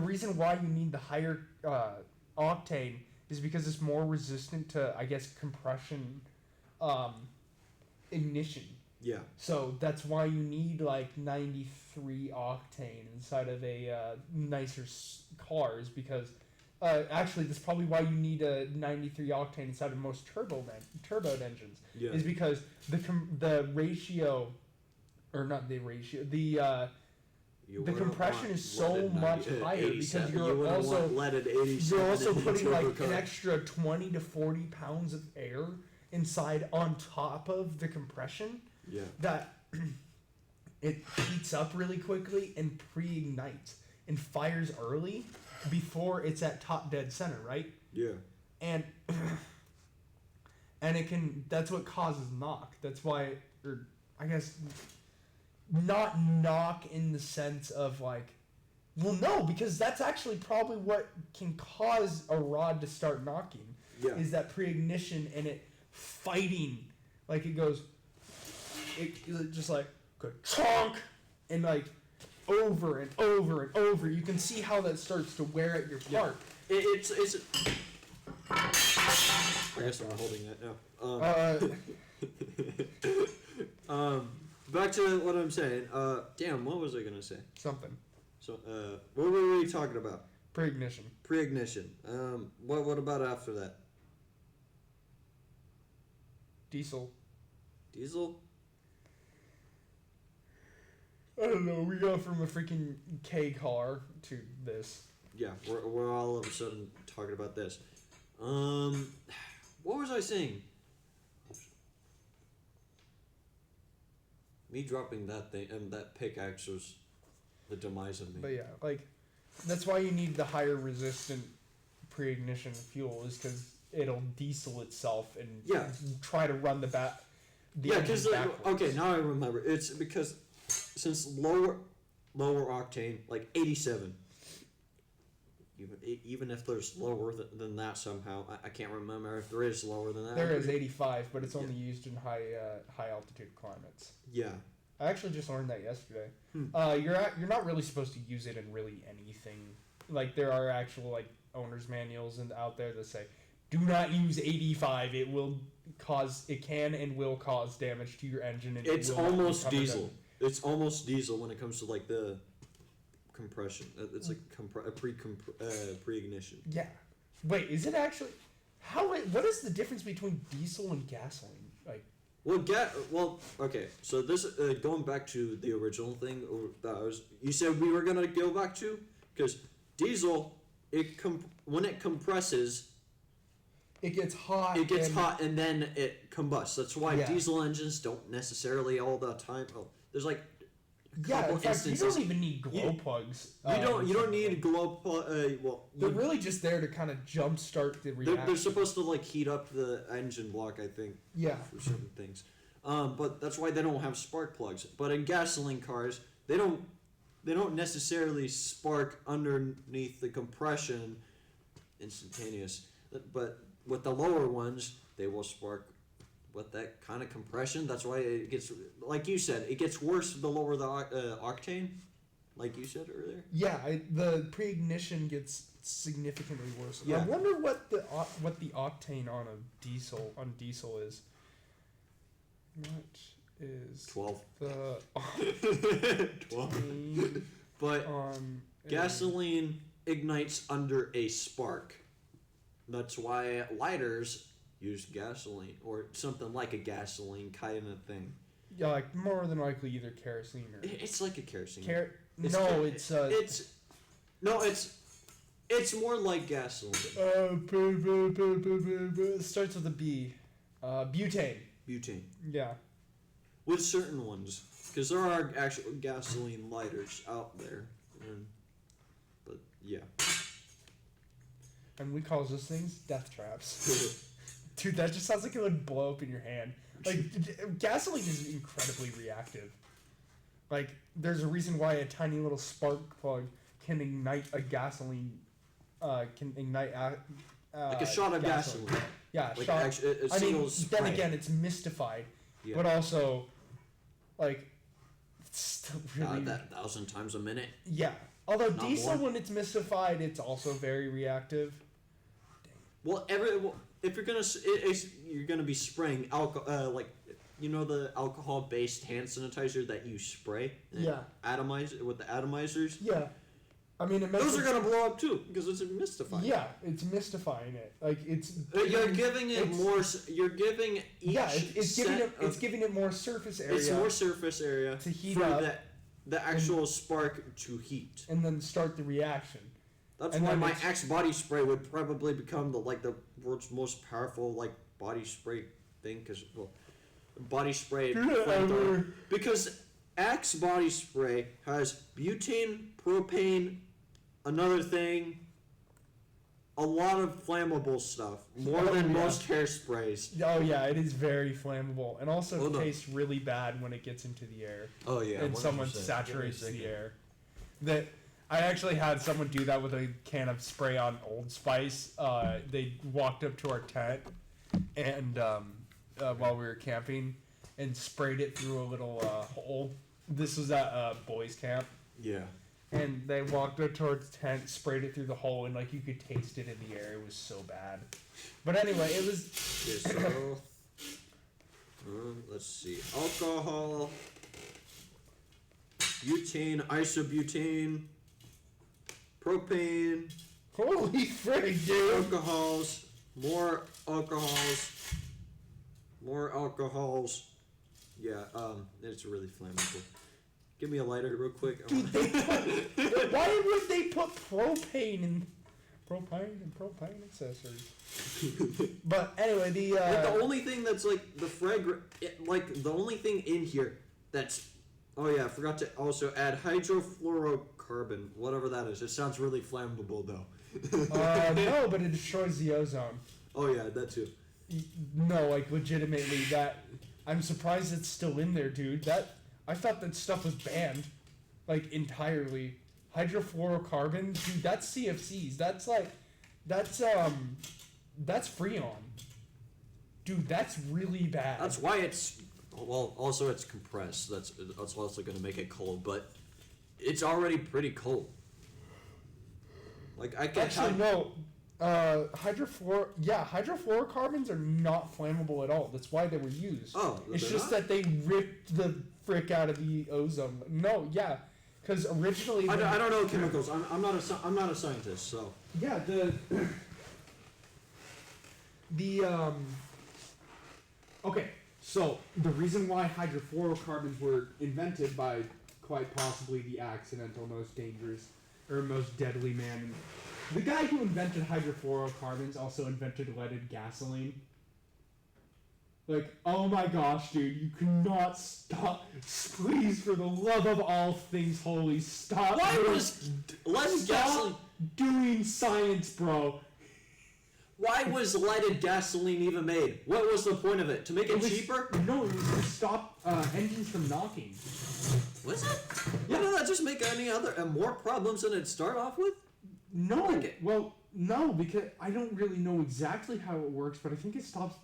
reason why you need the higher octane is because it's more resistant to, I guess, compression ignition. Yeah. So that's why you need like 93 octane inside of a nicer cars, because actually that's probably why you need a 93 octane inside of most turboed engines. Yeah. Is because the ratio, or not the ratio, the compression is so much higher because you're also putting like an extra 20 to 40 pounds of air inside on top of the compression. Yeah. That it heats up really quickly and pre-ignites and fires early before it's at top dead center, right? Yeah. And it can, that's what causes knock. That's why, or I guess not knock in the sense of like, well, no, because that's actually probably what can cause a rod to start knocking. Yeah. Is that pre-ignition and it fighting, like it goes, it just like go chonk and like over and over and over. You can see how that starts to wear at your part. It's. I guess I'm not holding that now. Back to what I'm saying. Damn, what was I gonna say? Something. So, what were we talking about? Pre-ignition. Pre-ignition. What about after that? Diesel. Diesel? I don't know. We go from a freaking K car to this. Yeah, we're all of a sudden talking about this. What was I saying? Me dropping that thing and that pickaxe was the demise of me. But yeah, like that's why you need the higher resistant pre-ignition fuel, is because it'll diesel itself and try to run the yeah, because okay, now I remember. It's because since lower octane, like 87. Even if there's lower than that somehow, I can't remember if there is lower than that. There is 85, but it's only used in high altitude climates. Yeah. I actually just learned that yesterday. You're not really supposed to use it in really anything. Like there are actual like owner's manuals out there that say, do not use 85. It can and will cause damage to your engine. And It's almost diesel. It's almost diesel when it comes to like the compression. It's like pre-ignition. Yeah. Wait, is it actually? What is the difference between diesel and gasoline? Like, Okay. So this going back to the original thing you said we were gonna go back to, because diesel, when it compresses, it gets hot. it gets hot and then it combusts. That's why Yeah. diesel engines don't necessarily all the time. Oh, there's like a Yeah, couple in fact, you instances. don't even need glow plugs. You don't need glow. They're really just there to kind of jumpstart the reaction. They're supposed to like heat up the engine block, I think. Yeah. For certain things, but that's why they don't have spark plugs. But in gasoline cars, they don't necessarily spark underneath the compression, instantaneous. But with the lower ones, they will spark with that kind of compression. That's why it gets, like you said, it gets worse the lower the octane, like you said earlier. Yeah, the pre-ignition gets significantly worse. Yeah. I wonder what the octane on diesel is. What is 12. the 12. octane But on gasoline ignites under a spark. That's why lighters use gasoline or something like a gasoline kind of thing. Yeah, like more than likely either kerosene or It's like a kerosene. It's more like gasoline. It starts with a B. Butane. Butane. Yeah. With certain ones, because there are actual gasoline lighters out there. But yeah. And we call those things death traps. Dude, that just sounds like it would blow up in your hand. Like, gasoline is incredibly reactive. Like, there's a reason why a tiny little spark plug can ignite a gasoline. Like a shot of gasoline. Yeah, Like shot. actually, a I single mean, spray. then again, it's mystified, Yeah. but also, like, it's still really. That 1,000 times a minute. Yeah. Although Not diesel, more. when it's mystified, it's also very reactive. If you're gonna be spraying alcohol, like the alcohol-based hand sanitizer that you spray. And Yeah. Atomize with the atomizers. Yeah. I mean, it makes Those are gonna blow up too because it's mystifying. Yeah, it's mystifying it. Like it's. You're giving it it's- more. You're giving each. Yeah, it's set giving it. It's of- giving it more surface area. It's more surface area to heat for up the actual spark to heat. and then start the reaction. That's and why then my it's- Axe body spray would probably become the world's most powerful body spray thing because body spray flamethrower. Because Axe body spray has butane, propane, another thing, a lot of flammable stuff, more than most hairsprays. Oh yeah, it is very flammable, and also Hold on. tastes really bad when it gets into the air. Oh yeah, and someone 100%. saturates Give me a the air. That I actually had someone do that with a can of spray on Old Spice. They walked up to our tent and while we were camping and sprayed it through a little hole. This was at boys camp, Yeah. and they walked up towards the tent, sprayed it through the hole, and you could taste it in the air. It was so bad. But anyway, it was. Okay, so let's see, alcohol, butane, isobutane, propane, Holy frick, dude! alcohols, more alcohols. Yeah, it's really flammable. Give me a lighter real quick. Dude, why would they put propane in propane accessories? But anyway, the only thing that's the the only thing in here that's I forgot to also add hydrofluorocarbon, whatever that is. It sounds really flammable though. no, but it destroys the ozone. Oh yeah, that too. No, legitimately, that I'm surprised it's still in there, dude. I thought that stuff was banned, entirely. Hydrofluorocarbons, dude. That's CFCs. That's Freon. Dude, that's really bad. That's why it's also it's compressed. That's also going to make it cold, but it's already pretty cold. I can Actually, no. Hydrofluorocarbons are not flammable at all. That's why they were used. Oh, it's they're just not? that they ripped the frick out of the ozone. No, yeah, because originally. I don't know chemicals. I'm not a scientist, so. Yeah, the Okay, So the reason why hydrofluorocarbons were invented by quite possibly the accidental, most dangerous, or most deadly man. The guy who invented hydrofluorocarbons also invented leaded gasoline. Like, oh my gosh, dude, you cannot stop. Please, for the love of all things holy, stop. Why was leaded gasoline? Doing science, bro. Why was leaded gasoline even made? What was the point of it? To make it was, cheaper? No, it was to stop engines from knocking. Was it? Why did that just make any other more problems than it start off with? No, well, no, because I don't really know exactly how it works, but I think it stops.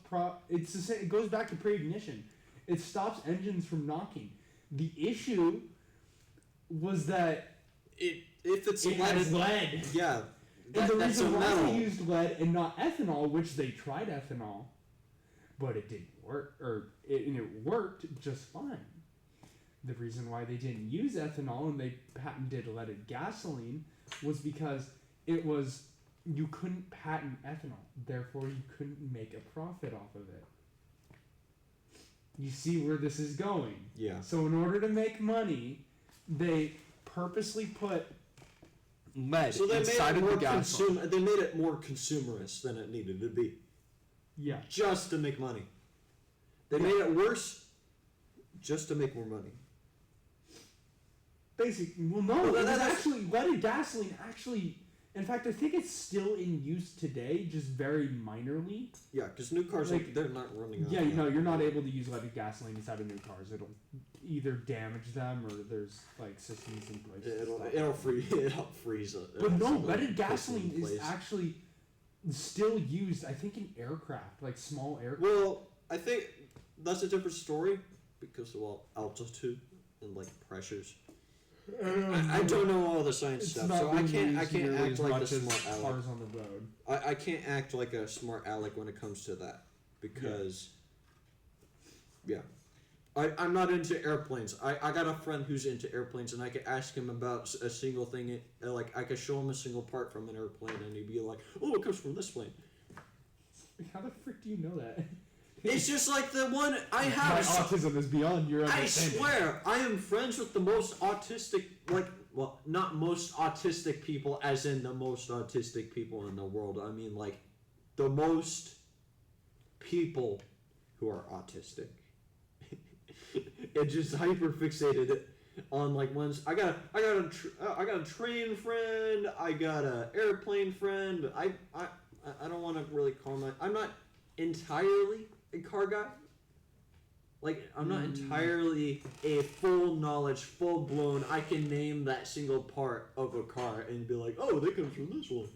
It's the same. It goes back to pre-ignition. It stops engines from knocking. The issue was that If it's it has leaded, lead. yeah, And the that's a reason why metal. they used lead and not ethanol, which they tried ethanol, but it didn't work, and it worked just fine. The reason why they didn't use ethanol and they patented leaded gasoline was because you couldn't patent ethanol, therefore you couldn't make a profit off of it. You see where this is going? Yeah. So in order to make money, they purposely put lead So they inside made it of the more gasoline. They made it more consumerist than it needed to be, Yeah. just to make money. They Yeah. made it worse, just to make more money. Basically, well, no, Well, it was that's- actually leaded gasoline. Actually, in fact, I think it's still in use today, just very minorly. Yeah, because new cars Like- they're not running. Yeah, on no, you're not able to use leaded gasoline inside of new cars. It'll either damage them or there's like systems in place. to stop it. It'll freeze. But no, some leaded of the gasoline systems in is place. actually still used. I think in aircraft, like small aircraft. Well, I think that's a different story because altitude and like pressures. I don't know all the science It's stuff, not so I being can't used act nearly as like a much as smart aleck. cars on the road. I can't act like a smart aleck when it comes to that because, yeah. I'm not into airplanes. I got a friend who's into airplanes, and I could ask him about a single thing. Like I could show him a single part from an airplane, and he'd be like, "Oh, it comes from this plane." How the frick do you know that? It's just like the one I My have. autism is beyond your I understanding. swear, I am friends with the most autistic, not most autistic people, as in the most autistic people in the world. I mean, like, the most people who are autistic. It just hyper fixated on like ones. I got a train friend. I got a airplane friend. I don't want to really call my. I'm not entirely a car guy. Like, I'm not entirely a full knowledge, full blown, I can name that single part of a car and be like, oh, that comes from this one.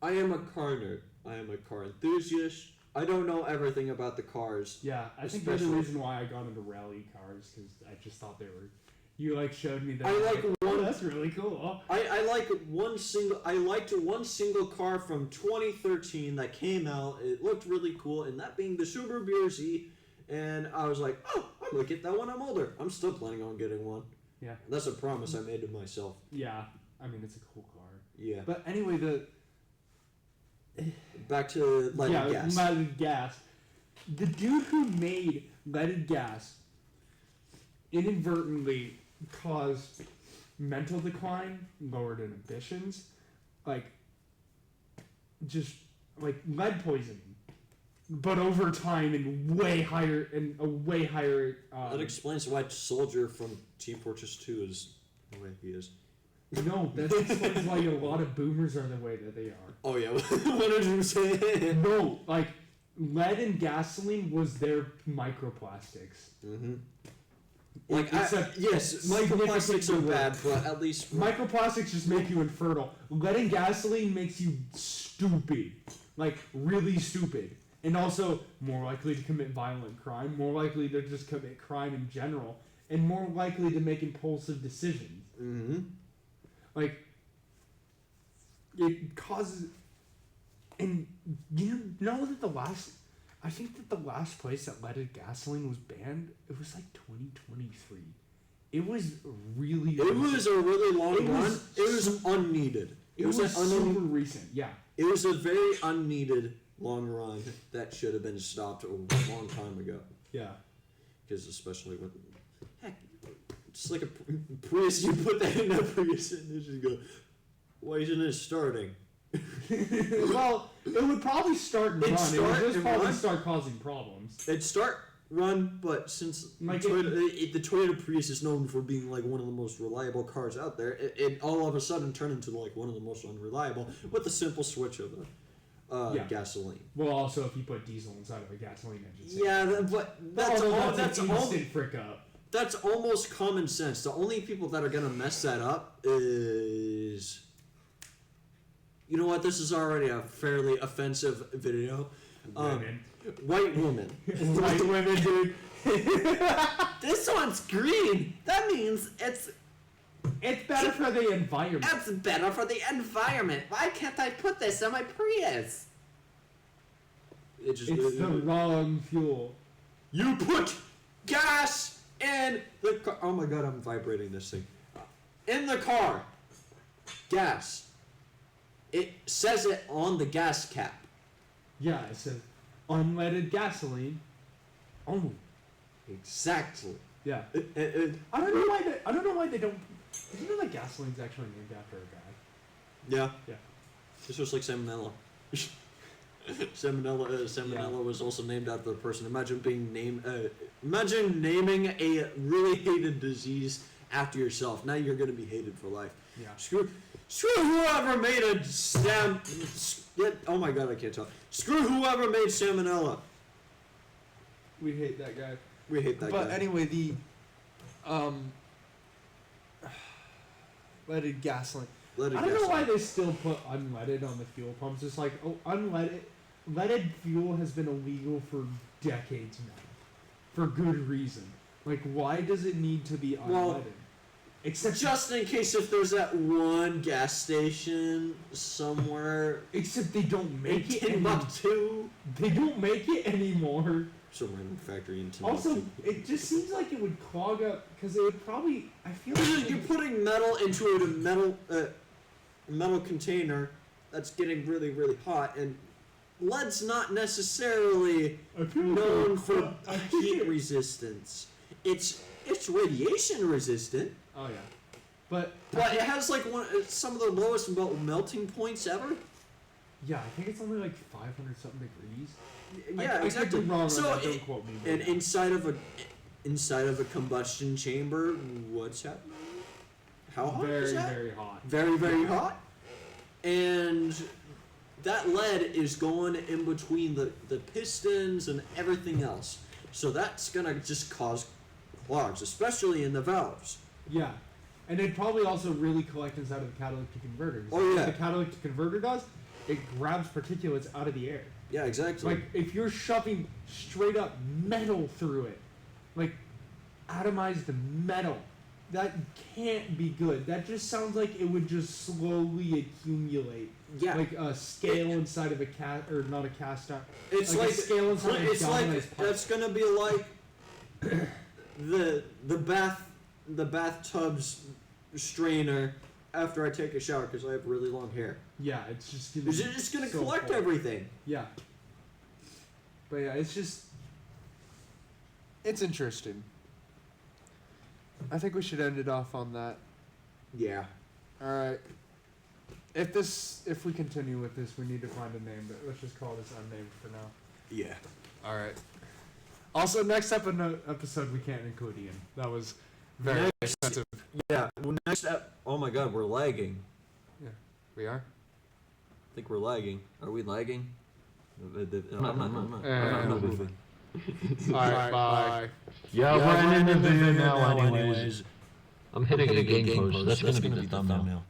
I am a car nerd. I am a car enthusiast. I don't know everything about the cars. Yeah, I think that's the Especially- reason why I got into rally cars, because I just thought they were. You like showed me that. I like oh, one- that's really cool. I liked one single car from 2013 that came out. It looked really cool, and that being the Subaru BRZ. And I was like, oh, I'm gonna get that when I'm older. I'm still planning on getting one. Yeah. That's a promise I made to myself. Yeah, I mean it's a cool car. Yeah. But anyway, Back to leaded gas. leaded gas. The dude who made leaded gas inadvertently caused mental decline, lowered inhibitions, like just like lead poisoning, but over time and way higher and a way higher. That explains why Soldier from Team Fortress 2 is the way he is. No, that explains why a lot of boomers are the way that they are. Oh yeah, 100%. No, like lead and gasoline was their microplastics. Mm-hmm. Like, Except yes, microplastics are significantly bad, but at least Microplastics just make you infertile. Lead and gasoline makes you stupid. Like, really stupid. And also more likely to commit violent crime, more likely to just commit crime in general, and more likely to make impulsive decisions. Mm-hmm. Like, it causes. And you know that I think that the last place that leaded gasoline was banned, it was like 2023. It was really. It was a really long It run. was It was unneeded. It was an super recent, yeah. It was a very unneeded long run, that should have been stopped a long time ago. Yeah. Because especially when, heck, it's like a Prius. You put that in a Prius and you just go, why isn't it starting? Well, it would probably start and It'd run. start it would just and probably run. start causing problems. It'd start, run, but since Like the Toyota Prius is known for being like one of the most reliable cars out there, it all of a sudden turned into like one of the most unreliable with a simple switch of gasoline. Well, also if you put diesel inside of a gasoline engine. Yeah, but that's an instant frick up. That's almost common sense. The only people that are gonna mess that up is, you know what? This is already a fairly offensive video. Women. White woman. White women, dude. This one's green. That means it's better for the environment. It's better for the environment. Why can't I put this on my Prius? It's the wrong fuel. You put gas in the car. Oh my god, I'm vibrating this thing. In the car. Gas. It says it on the gas cap. Yeah, it says unleaded gasoline. Oh, Exactly. yeah. I I don't know why they don't. Did you know that gasoline's actually named after a guy? Yeah. Yeah. It's just like salmonella. Salmonella was also named after the person. Imagine being named. Imagine naming a really hated disease after yourself. Now you're gonna be hated for life. Yeah. Screw whoever made a oh my god, I can't talk. Screw whoever made salmonella. We hate that guy. We hate that But guy. anyway, the leaded gasoline. Let it I don't guess. know why they still put unleaded on the fuel pumps. It's like, oh, leaded fuel has been illegal for decades now, for good reason. Like, why does it need to be unleaded? Well, except just in case if there's that one gas station somewhere except they don't make it Timbuktu. They don't make it anymore. Some random factory in Timbuktu. Also, it just seems like it would clog up because it would probably. I feel like You're putting metal into a metal container that's getting really, really hot, and lead's not necessarily known for heat resistance. It's radiation resistant, Oh yeah, but but it has like some of the lowest melting points ever. yeah, I think it's only like 500 something degrees. Yeah, I exactly. could be wrong on So that, don't quote me. but and yeah. inside of a combustion chamber, what's happening? How hot very is that? very hot. Very, very hot. And that lead is going in between the pistons and everything else. So that's going to just cause clogs, especially in the valves. Yeah, and it'd probably also really collect inside of the catalytic converter. Oh, yeah. What the catalytic converter does, it grabs particulates out of the air. Yeah, exactly. Like, if you're shoving straight up metal through it, like atomized metal, that can't be good. That just sounds like it would just slowly accumulate. Yeah. Like a scale inside of a cast, or not a cast iron. It's like like a scale inside of a it's like galvanized pipe. that's gonna be like the bathtub's strainer after I take a shower because I have really long hair. Yeah, it's just gonna. It's be just gonna so collect full. everything. Yeah. But yeah, it's just. It's interesting. I think we should end it off on that. Yeah. All right. If we continue with this, we need to find a name, but let's just call this unnamed for now. Yeah. All right. Also, next episode we can't include Ian. That was very expensive. Yeah. Well, next oh my god, we're lagging. We are. I think we're lagging. Are we lagging? I'm not moving. All right. Bye. Yeah, we're ending the video now anyways. I'm hitting a game post. That's gonna be the thumbnail.